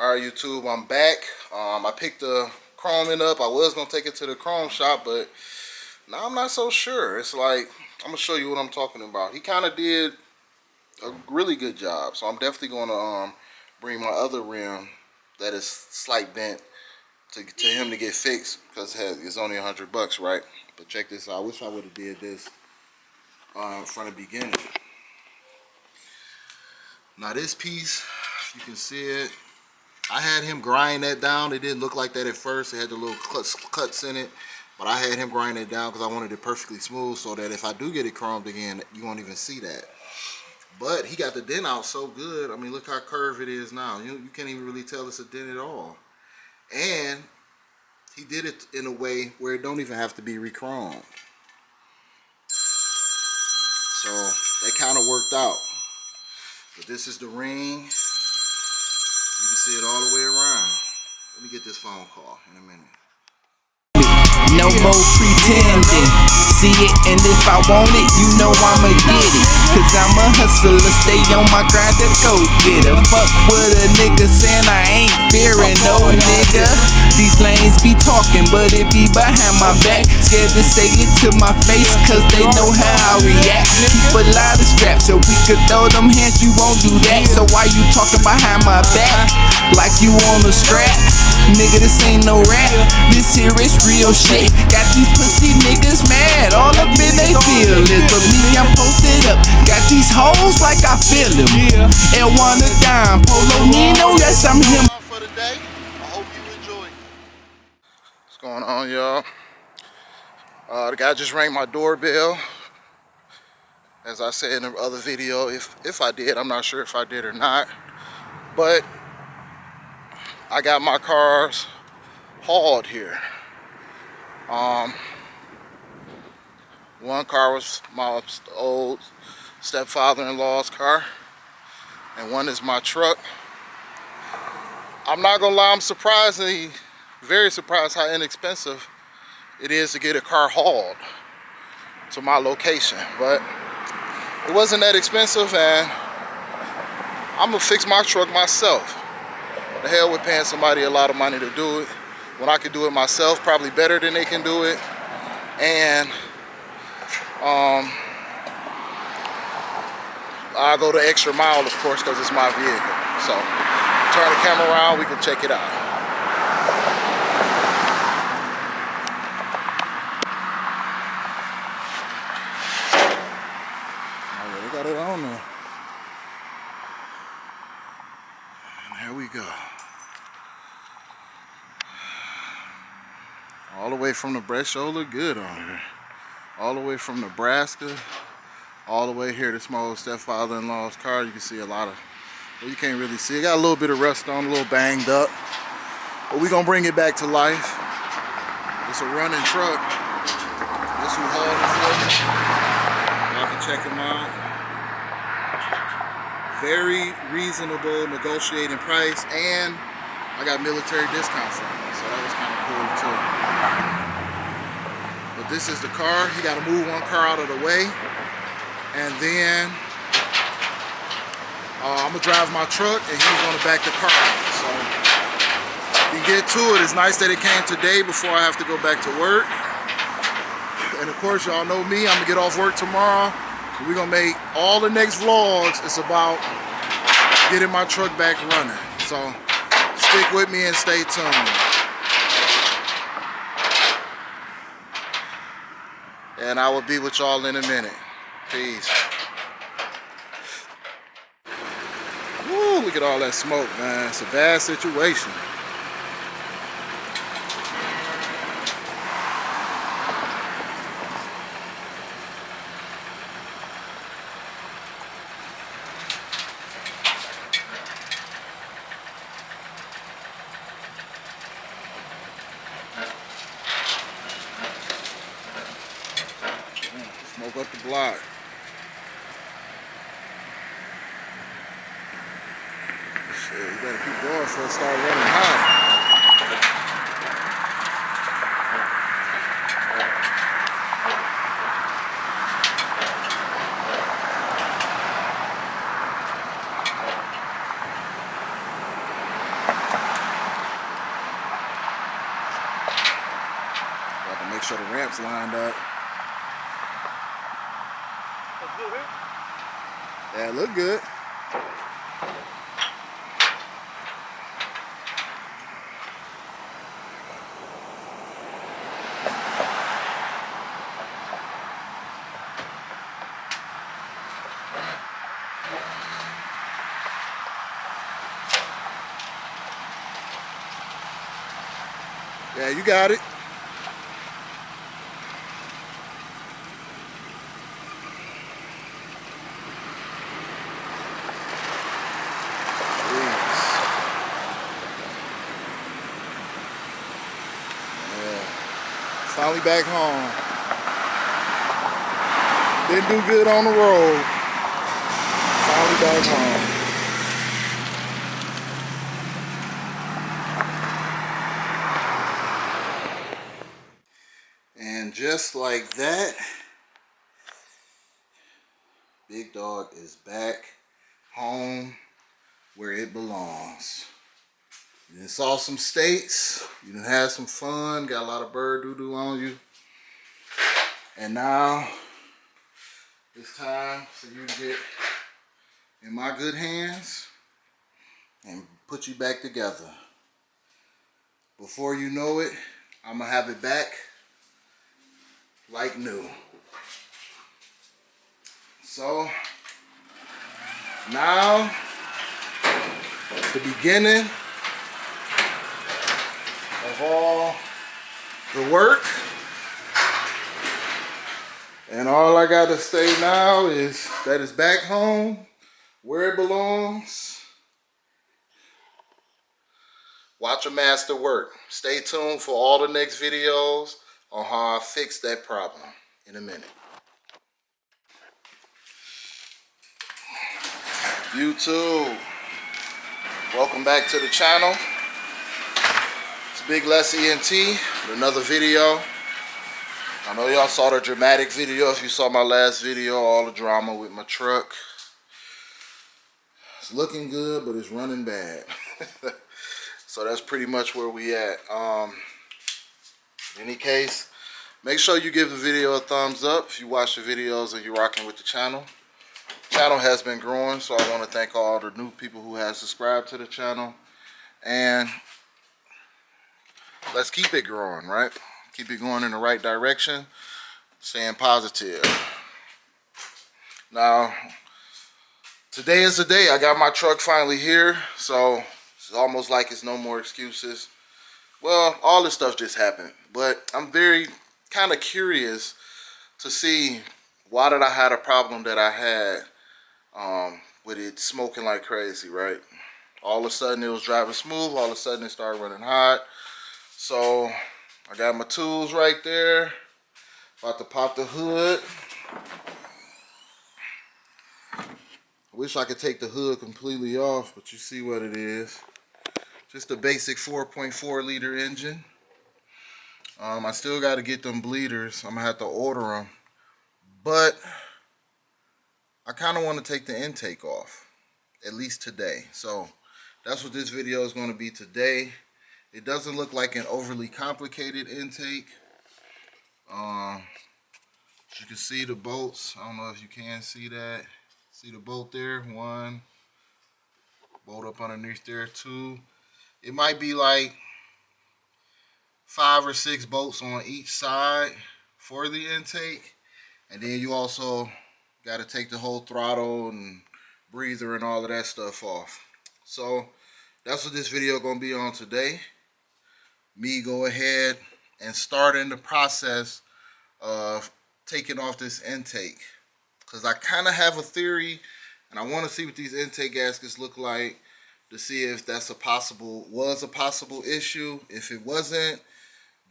Alright, YouTube, I'm back. I picked the chroming up. I was gonna take it to the chrome shop, but now I'm not so sure. It's like, I'm gonna show you what I'm talking about. He kind of did a really good job, so I'm definitely gonna bring my other rim that is slight bent to him to get fixed, because it's only $100, right? But check this out. I wish I would have did this from the beginning. Now this piece, you can see it. I had him grind that down. It didn't look like that at first. It had the little cuts in it. But I had him grind it down because I wanted it perfectly smooth, so that if I do get it chromed again, you won't even see that. But he got the dent out so good. I mean, look how curved it is now. You can't even really tell it's a dent at all. And he did it in a way where it don't even have to be re-chromed. So that kind of worked out. But this is the ring. You can see it all the way around. Let me get this phone call in a minute. No more pretending. See it, and if I want it, you know I'ma get it. Cause I'm a hustler, stay on my grind to go get it. Fuck with a nigga saying I ain't fearing no nigga. These lanes be talking, but it be behind my back. Scared to say it to my face, cause they know how I react. Keep a lot of straps so we could throw them hands, you won't do that. So why you talking behind my back? Like you on a strap? Nigga, this ain't no rap. This here is real shit. Got these pussy niggas mad, all up in they feelings. But me, I'm posted up. Got these hoes like I feel them. And one a dime, Polo Nino, yes, I'm him. For the day, I hope you enjoy. What's going on, y'all? The guy just rang my doorbell. As I said in the other video, if I did, I'm not sure if I did or not. But I got my cars hauled here. One car was my old stepfather-in-law's car, and one is my truck. I'm not gonna lie, I'm very surprised how inexpensive it is to get a car hauled to my location, but it wasn't that expensive, and I'm gonna fix my truck myself. The hell with paying somebody a lot of money to do it when I could do it myself, probably better than they can do it. And I'll go the extra mile, of course, because it's my vehicle. So turn the camera around, we can check it out. Oh yeah, they got it on there. And there we go. All the way from the breast shoulder, good on here. All the way from Nebraska, all the way here. This is my old stepfather-in-law's car. You can see a lot of, well, you can't really see it. Got a little bit of rust on, a little banged up. But we're gonna bring it back to life. It's a running truck. This who hauled it for me. Y'all can check him out. Very reasonable negotiating price, and I got military discount from it, so that was kind of cool too. But this is the car. He got to move one car out of the way, and then I'm gonna drive my truck, and he's gonna back the car out. So you can get to it. It's nice that it came today before I have to go back to work. And of course, y'all know me. I'm gonna get off work tomorrow. We're gonna make all the next vlogs. It's about getting my truck back running. So stick with me and stay tuned. And I will be with y'all in a minute. Peace. Woo, look at all that smoke, man. It's a bad situation. Smoke up the block. Shit, you better keep going before it start running hot. sure the ramp's lined up. That's good, man. Yeah, it look good. Yeah, you got it. Finally back home. Didn't do good on the road. Finally back home. And just like that, Big Dog is back home where it belongs. You done saw some states, you done had some fun, got a lot of bird doo-doo on you. And now it's time for you to get in my good hands and put you back together. Before you know it, I'm gonna have it back like new. So now the beginning of all the work. And all I gotta say now is that it's back home where it belongs. Watch a master work. Stay tuned for all the next videos on how I fix that problem in a minute. YouTube, welcome back to the channel. It's Big Les ENT with another video. I know y'all saw the dramatic video. If you saw my last video, all the drama with my truck. It's looking good, but it's running bad. So that's pretty much where we at. In any case, make sure you give the video a thumbs up if you watch the videos and you're rocking with the channel. The channel has been growing, so I want to thank all the new people who have subscribed to the channel. And let's keep it growing, right? Keep it going in the right direction, staying positive. Now, today is the day. I got my truck finally here, so it's almost like it's no more excuses. Well, all this stuff just happened, but I'm very kind of curious to see why did I have a problem that I had with it smoking like crazy, right? All of a sudden it was driving smooth, all of a sudden it started running hot. So I got my tools right there, about to pop the hood. I wish I could take the hood completely off, but you see what it is. Just a basic 4.4 liter engine. I still got to get them bleeders. I'm going to have to order them. But I kind of want to take the intake off, at least today. So that's what this video is going to be today. It doesn't look like an overly complicated intake. You can see the bolts. I don't know if you can see that. See the bolt there? One. Bolt up underneath there, two. It might be like 5 or 6 bolts on each side for the intake. And then you also got to take the whole throttle and breather and all of that stuff off. So that's what this video going to be on today. Me go ahead and starting the process of taking off this intake, because I kind of have a theory and I want to see what these intake gaskets look like to see if that's was a possible issue. If it wasn't,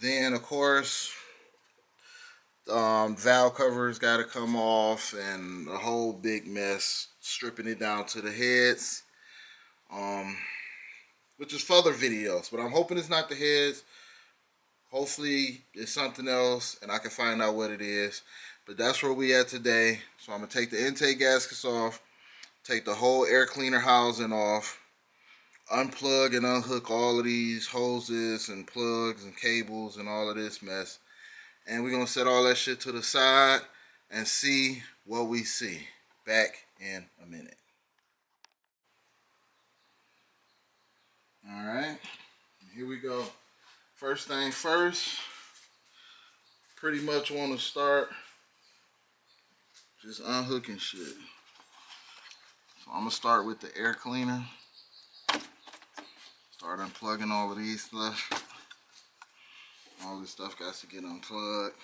then of course valve covers got to come off and a whole big mess, stripping it down to the heads, which is for other videos, but I'm hoping it's not the heads. Hopefully it's something else and I can find out what it is. But that's where we at today. So I'm going to take the intake gaskets off, take the whole air cleaner housing off, unplug and unhook all of these hoses and plugs and cables and all of this mess. And we're gonna set all that shit to the side and see what we see. Back in a minute. Alright, here we go. First thing first, pretty much want to start just unhooking shit. So I'm gonna start with the air cleaner. Start unplugging all of these stuff. All this stuff got to get unplugged.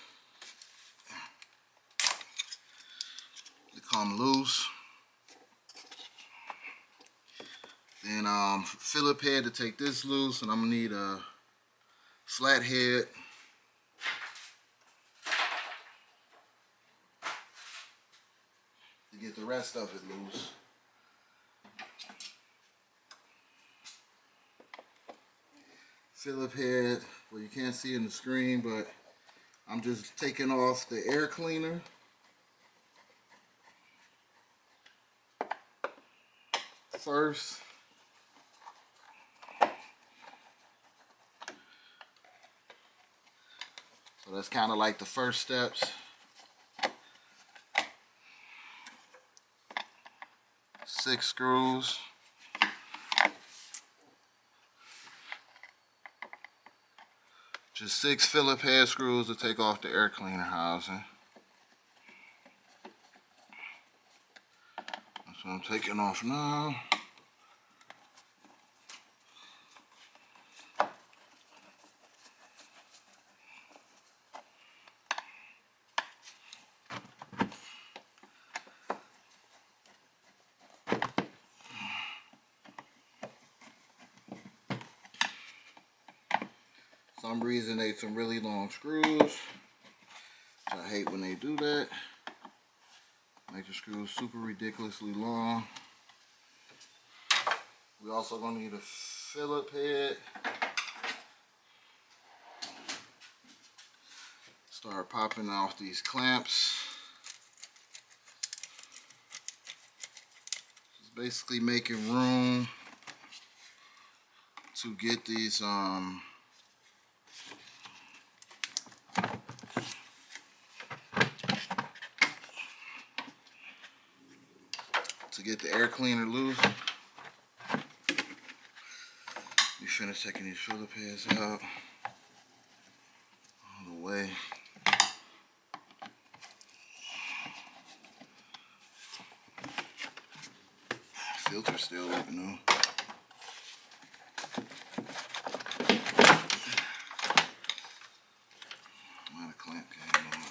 They come loose. Then Phillip head to take this loose, and I'm gonna need a flat head. To get the rest of it loose. Phillip head, well, you can't see in the screen, but I'm just taking off the air cleaner. First. So that's kind of like the first steps. 6 screws. Just 6 Phillip head screws to take off the air cleaner housing. That's what I'm taking off now. Some reason they some really long screws. I hate when they do that. Make the screws super ridiculously long. We also gonna need a Phillip head. Start popping off these clamps. Just basically making room to get these to get the air cleaner loose. We finish taking these Phillip heads out all the way. Filter still looking new. Not a clamp came on.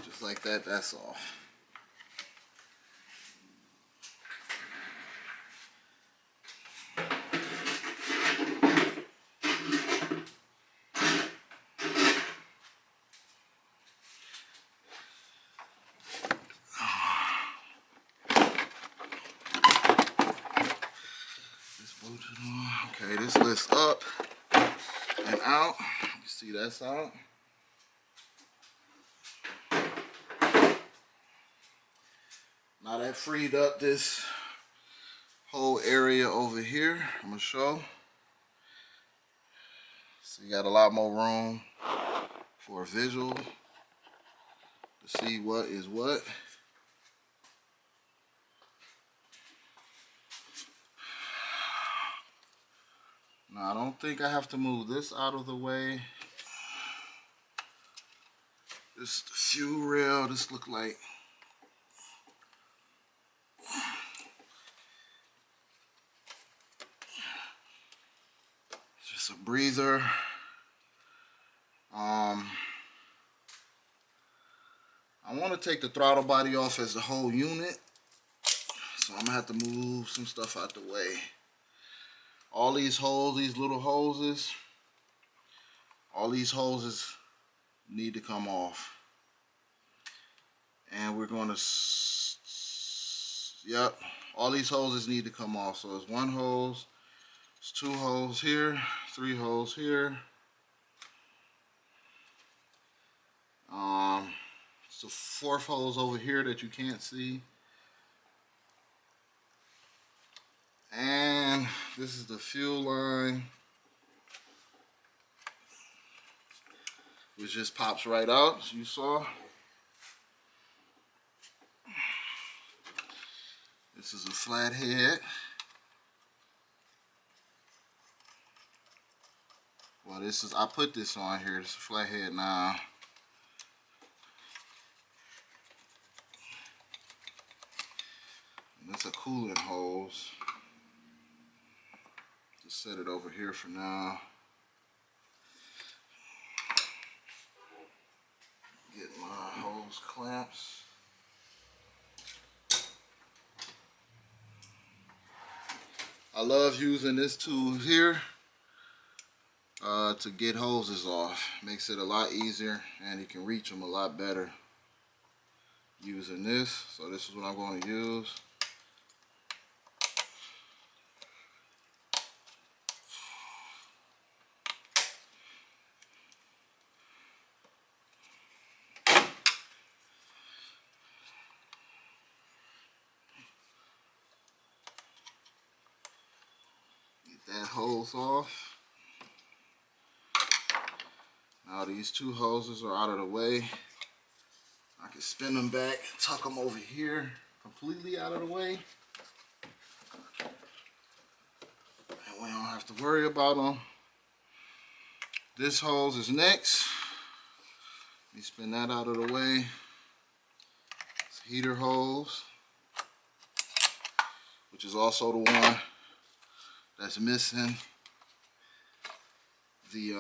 Just like that, that's off. Okay, this lifts up and out. You see that's out. Now that freed up this whole area over here. I'm gonna show. So you got a lot more room for a visual to see what is what. Now I don't think I have to move this out of the way. This fuel rail, this look like just a breather. I want to take the throttle body off as the whole unit, so I'm gonna have to move some stuff out the way. All these holes, these little hoses, all these hoses need to come off. And we're going to, yep, all these hoses need to come off. So it's 1 hose, it's 2 holes here, 3 holes here. It's the 4th hose over here that you can't see. And this is the fuel line. it just pops right out, as you saw. This is a flathead. Well, I put this on here. This is a flathead now. And that's a cooling hose. Just set it over here for now. Get my hose clamps. I love using this tool here to get hoses off. Makes it a lot easier and you can reach them a lot better using this. So this is what I'm going to use. Get that hose off. Now these two hoses are out of the way. I can spin them back, tuck them over here, completely out of the way. And we don't have to worry about them. This hose is next. Let me spin that out of the way. It's a heater hose, which is also the one that's missing the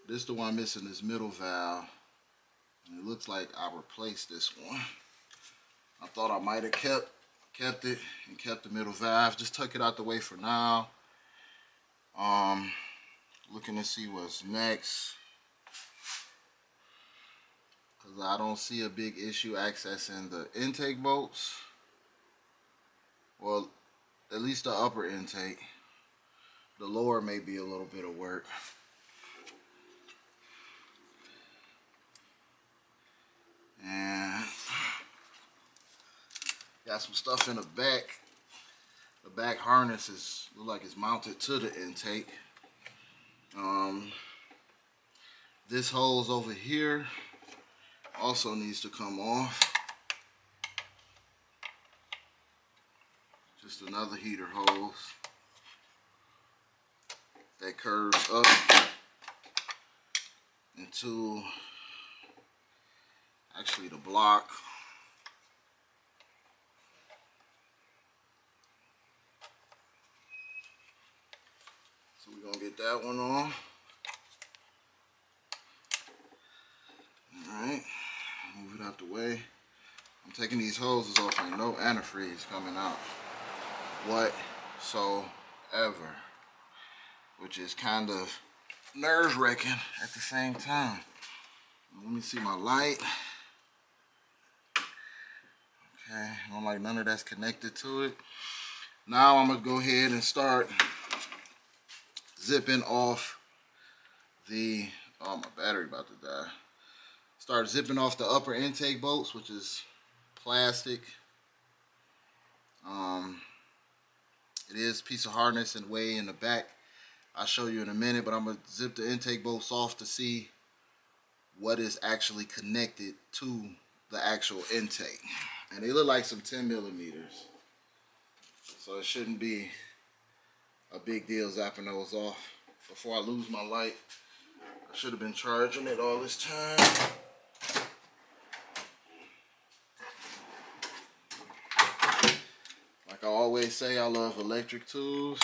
this is the one missing this middle valve. And it looks like I replaced this one. I thought I might have kept it and kept the middle valve. Just tuck it out the way for now. Looking to see what's next, because I don't see a big issue accessing the intake bolts. Well, at least the upper intake. The lower may be a little bit of work. And got some stuff in the back. The back harness looks like it's mounted to the intake. This hose over here also needs to come off. Just another heater hose that curves up into actually the block. So we're gonna get that one on. Alright, move it out the way. I'm taking these hoses off and no antifreeze coming out whatsoever, which is kind of nerve-wracking at the same time. Let me see my light. Okay, I don't like none of that's connected to it. Now I'm gonna go ahead and start zipping off the, oh, my battery about to die. Start zipping off the upper intake bolts, which is plastic. It is a piece of harness and way in the back. I'll show you in a minute, but I'm gonna zip the intake bolts off to see what is actually connected to the actual intake. And they look like some 10 millimeters. So it shouldn't be a big deal zapping those off. Before I lose my light, I should have been charging it all this time. Like I always say, I love electric tools.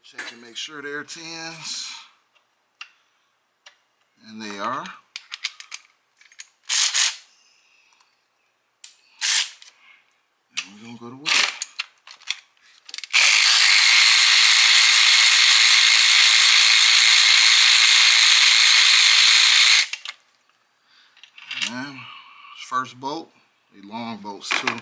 Check and make sure they're 10s. And they are. And we're gonna go to work. And first bolt, they long bolts too.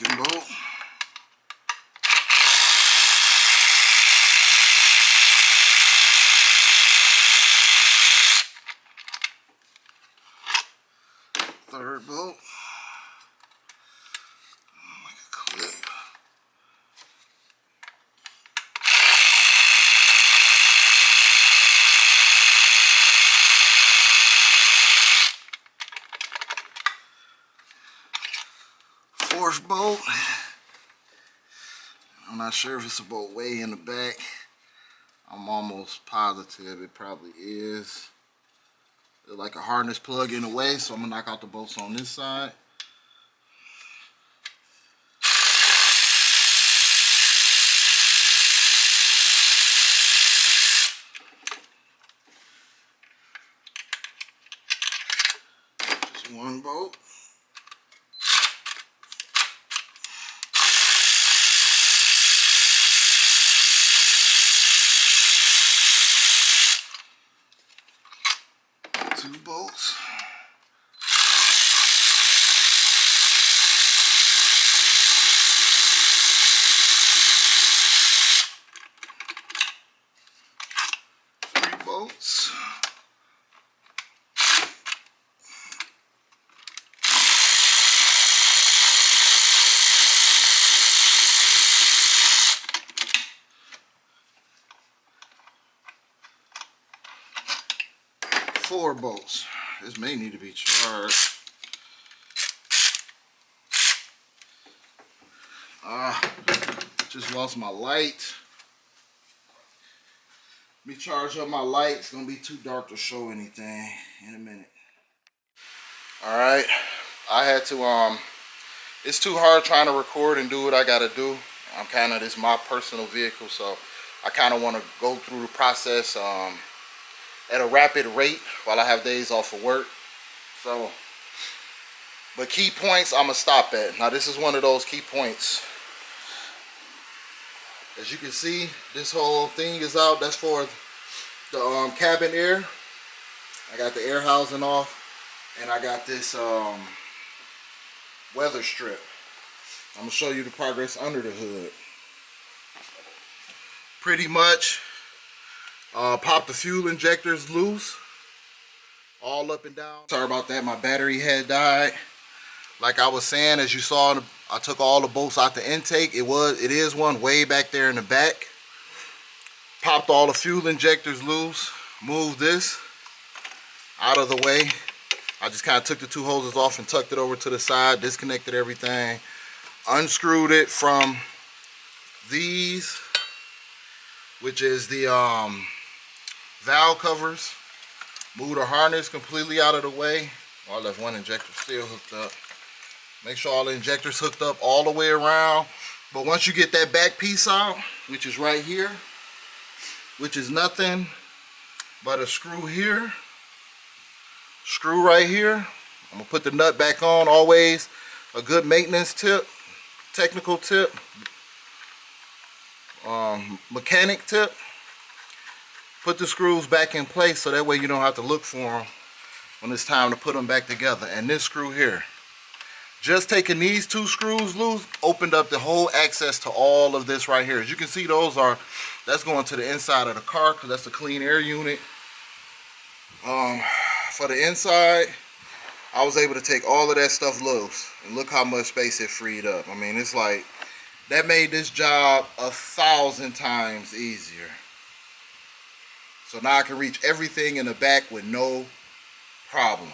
Second bolt. Third bolt. Like a clip. Fourth bolt. I'm not sure if it's a bolt way in the back. I'm almost positive it probably is. They're like a harness plug in the way, so I'm gonna knock out the bolts on this side. Just one bolt. Two bolts. Three bolts. Four bolts. This may need to be charged. Just lost my light. Let me charge up my light. It's gonna be too dark to show anything in a minute. All right, I had to it's too hard trying to record and do what I gotta do. I'm kind of, this is my personal vehicle, so I kind of want to go through the process at a rapid rate while I have days off of work. So, but key points I'm gonna stop at. Now this is one of those key points. As you can see, this whole thing is out. That's for the cabin air. I got the air housing off, and I got this weather strip. I'm gonna show you the progress under the hood. Pretty much pop the fuel injectors loose, all up and down. Sorry about that, my battery had died. Like I was saying, as you saw, I took all the bolts out the intake. It is one way back there in the back. Popped all the fuel injectors loose, moved this out of the way. I just kind of took the two hoses off and tucked it over to the side, disconnected everything, unscrewed it from these, which is the valve covers. Moved the harness completely out of the way. Oh, I left one injector still hooked up. Make sure all the injectors hooked up all the way around. But once you get that back piece out, which is right here, which is nothing but a screw here, screw right here. I'm gonna put the nut back on. Always a good maintenance tip, technical tip, mechanic tip. Put the screws back in place so that way you don't have to look for them when it's time to put them back together. And this screw here, just taking these two screws loose opened up the whole access to all of this right here. As you can see, that's going to the inside of the car because that's a clean air unit. For the inside, I was able to take all of that stuff loose, and look how much space it freed up. I mean, it's like that made this job 1,000 times easier. So now I can reach everything in the back with no problem.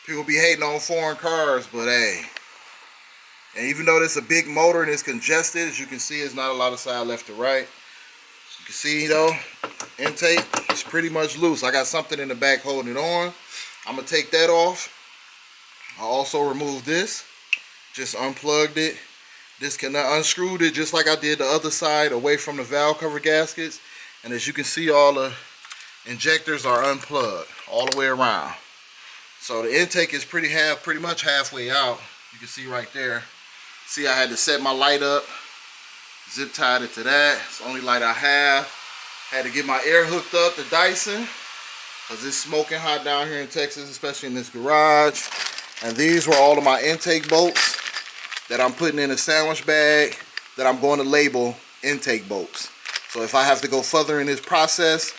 People be hating on foreign cars, but hey. And even though this is a big motor and it's congested, as you can see, there's not a lot of side left to right. You can see though, intake is pretty much loose. I got something in the back holding it on. I'm gonna take that off. I also removed this, just unplugged it. Unscrewed it just like I did the other side, away from the valve cover gaskets. And as you can see, all the injectors are unplugged all the way around. So the intake is pretty much halfway out. You can see right there. See, I had to set my light up, zip tied it to that. It's the only light I have. Had to get my air hooked up to Dyson because it's smoking hot down here in Texas, especially in this garage. And these were all of my intake bolts. that I'm putting in a sandwich bag that I'm going to label intake bolts. So if I have to go further in this process,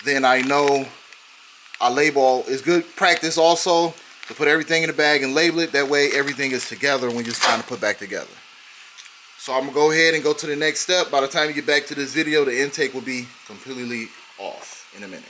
then I know I label. It's good practice also to put everything in the bag and label it. That way everything is together when you're trying to put back together. So I'm going to go ahead and go to the next step. By the time you get back to this video, the intake will be completely off in a minute.